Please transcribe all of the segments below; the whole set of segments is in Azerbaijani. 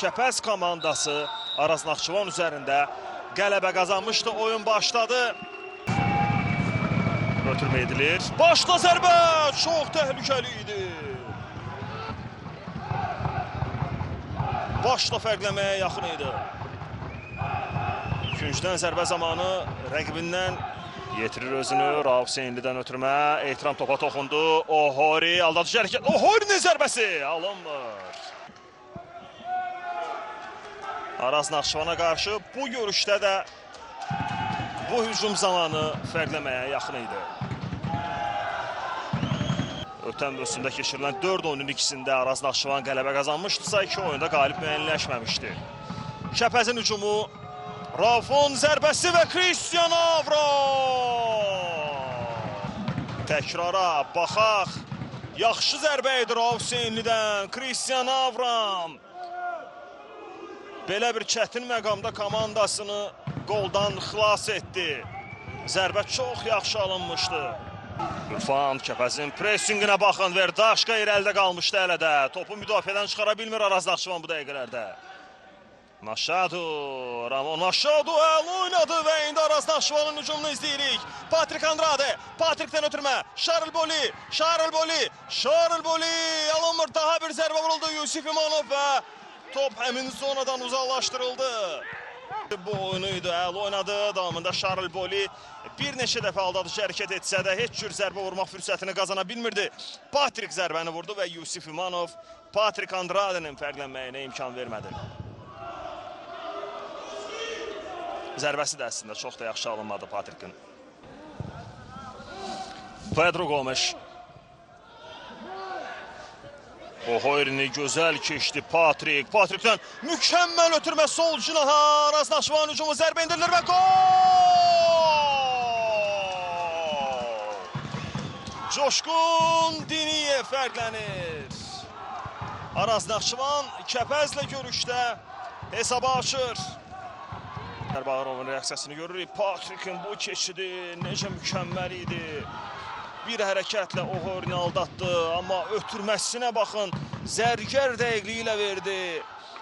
Kəpəz komandası Araz Naxçıvan üzərində qələbə qazanmışdı. Oyun başladı. Ötürmə edilir. Başla zərbə! Çox təhlükəli idi. Başla fərqləməyə yaxın idi. Küncdən zərbə zamanı rəqibindən yetirir özünü. Rauf Hüseynlidən ötürmə. Ehtiram topa toxundu. Ohori aldadıcı hərəkət. Ohorinin zərbəsi alınmır. Araz Naxçıvana qarşı bu görüşdə də bu hücum zamanı fərqləməyə yaxın idi. Ötən mövsümdə keçirilən 4 oyunun ikisində Araz Naxçıvan qələbə qazanmışdısa, 2 oyunda qalib müəyyənləşməmişdi. Kəpəzin hücumu, Raufun zərbəsi və Cristiano Avram! Təkrara baxaq. Yaxşı zərbə idi Rauf Hüseynlidən, Cristiano Avram. Belə bir çətin məqamda komandasını qoldan xilas etdi. Zərbə çox yaxşı alınmışdı. Ürfan Kəpəzin pressinginə baxın, Verdaşqa irəlidə qalmışdı hələ də. Topu müdafiədən çıxara bilmir Araz Naxçıvan bu dəqiqələrdə. Maşado, Ramon Maşado əl oynadı və indi Araz Naxçıvanın hücumunu izləyirik. Patrik Andrade, Patrikdən ötürmə, Şarl Boli, alınmır, daha bir zərbə vuruldu Yusif İmanov və top həmin zonadan uzaqlaşdırıldı. Bu oyunu idi, əl oynadı, davamında Şarl Boli bir neçə dəfə aldadıcı hərəkət etsə də heç cür zərbə vurmaq fürsətini qazana bilmirdi. Patrik zərbəni vurdu və Yusif İmanov Patrik Andrade'nin fərqlənməyinə imkan vermədi. Zərbəsi də əslində çox da yaxşı alınmadı Patrikin. Pedro Gomes. Ohoyrini gözəl keçdi Patrik. Patrikdən mükəmməl ötürmə sol cinaha. Araz Naxçıvan hücumu zərbə indirilir və gol! Coşqun Diniyev fərqlənir. Araz Naxçıvan Kəpəzlə görüşdə hesabı açır. Bağırovun reaksiyasını görürük. Patrikin bu keçidi necə mükəmməl idi. Bir hərəkətlə Ohorini aldatdı, amma ötürməsinə baxın, zərgər dəqiqliyi ilə verdi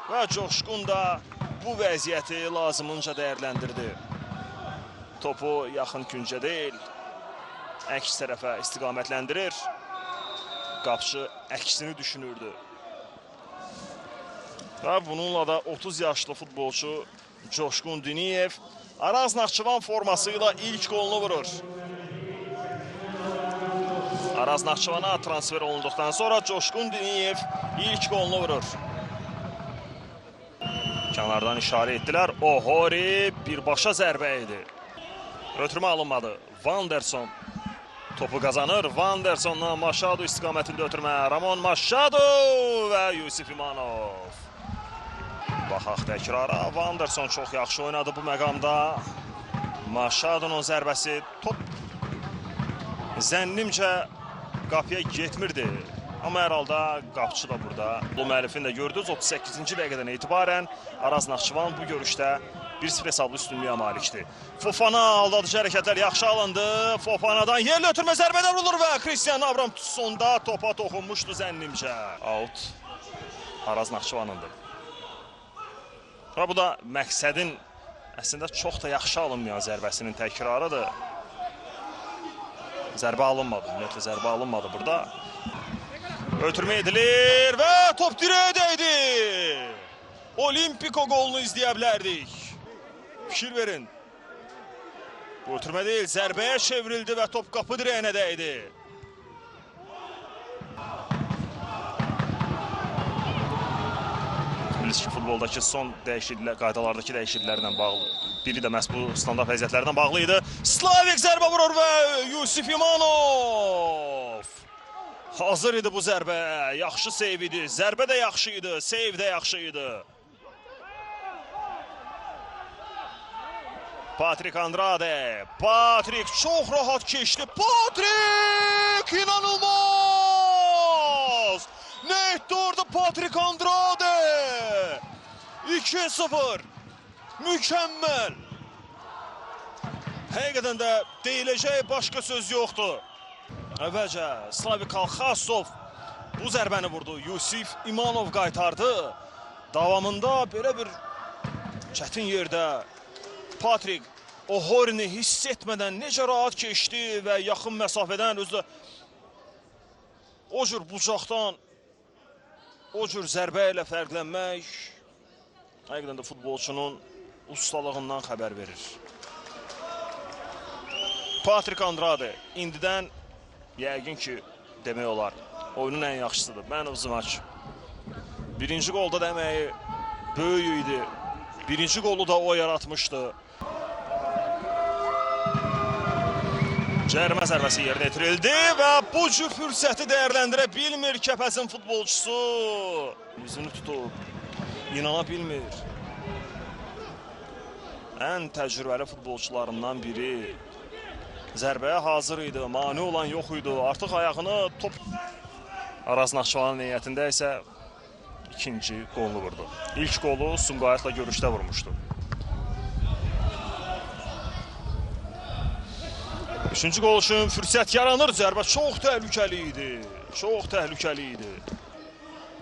və Coşqun da bu vəziyyəti lazımınca dəyərləndirdi. Topu yaxın küncə deyil, əks tərəfə istiqamətləndirir. Qapçı əksini düşünürdü. Və bununla da 30 yaşlı futbolçu Coşqun Diniyev Araz Naxçıvan forması ilə ilk qolunu vurur. Araz Naxçıvana transfer olunduqdan sonra Coşqun Diniyev ilk qolunu vurur. Kənardan işarə etdilər. Ohori birbaşa zərbə idi. Ötürmə alınmadı. Vanderson topu qazanır. Vandersonla Maşado istiqamətində ötürmə. Ramon Maşado və Yusif İmanov. Baxaq təkrara. Vanderson çox yaxşı oynadı bu məqamda. Maşadonun zərbəsi top zənnimcə qapıya getmirdi. Amma hər halda qapçı da burada. Bu müəllifin də gördünüz, 38-ci dəqiqədən etibarən Araz Naxçıvan bu görüşdə 1-0 hesablı üstünlüyə malikdir. Fofana aldadıcı hərəkətlər yaxşı alındı. Fofanadan yerlə ötürmə zərbədə vurulur və Cristiano Avram sonda topa toxunmuşdu zənnimcə. Out Araz Naxçıvanındır. Və bu da məqsədin əslində çox da yaxşı alınmayan zərbəsinin təkrarıdır. Zərbə alınmadı, ümumiyyətlə zərbə alınmadı burada. Ötürmə edilir və top dirəyə dəydi. Olimpiko qolunu izləyə bilərdik. Fikir verin. Bu ötürmə deyil, zərbəyə çevrildi və top qapı dirəyinə dəydi. Bilirsiniz ki, futboldakı son qaydalardakı dəyişikliklərlə bağlı. Biri də məhz bu standart vəziyyətlərdən bağlı idi. Slavik zərbə vurur və Yusif İmanov. Hazır idi bu zərbə. Yaxşı seyv idi. Zərbə də yaxşı idi. Seyv də yaxşı idi. Patrik Andrade. Patrik çox rahat keçdi. Patrik! İnanılmaz! Nə etdi orada Patrik Andrade? 2-0. Mükəmməl. Həqiqətən də deyiləcək başqa söz yoxdur. Əvvəlcə Slavik Alxasov bu zərbəni vurdu. Yusif İmanov qaytardı. davamında belə bir çətin yerdə Patrik O'Horini hiss etmədən necə rahat keçdi və yaxın məsafədən özü o cür bucaqdan o cür zərbə ilə fərqlənmək həqiqətən də futbolçunun ustalığından xəbər verir. Patrik Andrade indidən yəqin ki demək olar oyunun ən yaxşısıdır. Man of the match. Birinci qolda deməyi böyük idi. Birinci qolu da o yaratmışdı. Cərimə zərbəsi yerinə yetirildi və bu cür fürsəti dəyərləndirə bilmir Kəpəzin futbolçusu. Yüzünü tutub, inana bilmir. Ən təcrübəli futbolçularından biri. Zərbəyə hazır idi, mane olan yox idi. Artıq ayağını top Araz Naxçıvanın niyyətində isə ikinci qolunu vurdu. İlk qolu Sumqayıtla görüşdə vurmuşdu. Üçüncü qol üçün fürsət yaranır. Zərbə çox təhlükəli idi. Çox təhlükəli idi.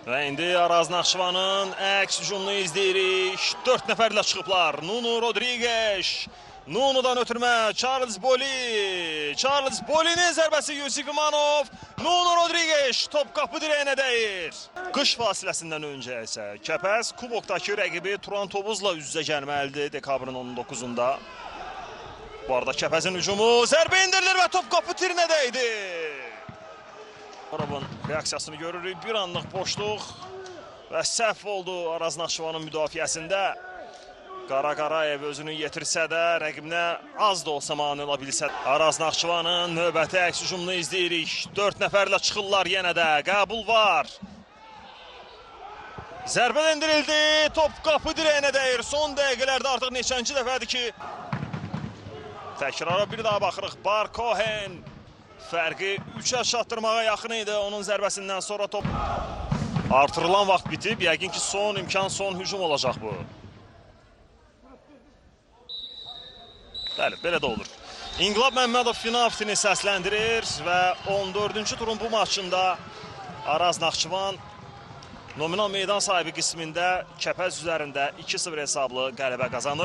Və indi Araz Naxçıvanın əks hücumunu izləyirik. 4 nəfərlə çıxıblar. Nuno Rodriguez. Nuno'dan ötürmə. Charles Boli. Charles Boli'nin zərbəsi Yusif İmanov. Nuno Rodriguez. Top qapı dirəyinə dəyir. Qış fasiləsindən öncə isə Kəpəz kubokdakı rəqibi Turan Tovuzla üz-üzə gəlməlidir dekabrın 19-unda. Bu arada Kəpəzin hücumu zərbə indirilir və top qapı tirinə dəydi. Arabın reaksiyasını görürük. Bir anlıq boşluq və səhv oldu Araz Naxçıvanın müdafiəsində. Qara Qarayev özünü yetirsə də, rəqibinə az da olsa mane ola bilsə. Araz Naxçıvanın növbəti əks hücumunu izləyirik. 4 nəfərlə çıxırlar yenə də. Qəbul var. Zərbə endirildi. Top qapı dirəyinə dəyir. Son dəqiqələrdə artıq neçənci dəfədir ki təkrara bir daha baxırıq. Barkohen fərqi 3-ə çatdırmağa yaxın idi. Onun zərbəsindən sonra top artırılan vaxt bitib. Yəqin ki son imkan, son hücum olacaq bu. Bəli, belə də olur. İnqilab Məmmədov Finaftini səsləndirir və 14-cü turun bu maçında Araz Naxçıvan nominal meydan sahibi qismində Kəpəz üzərində 2-0 hesablı qələbə qazanır.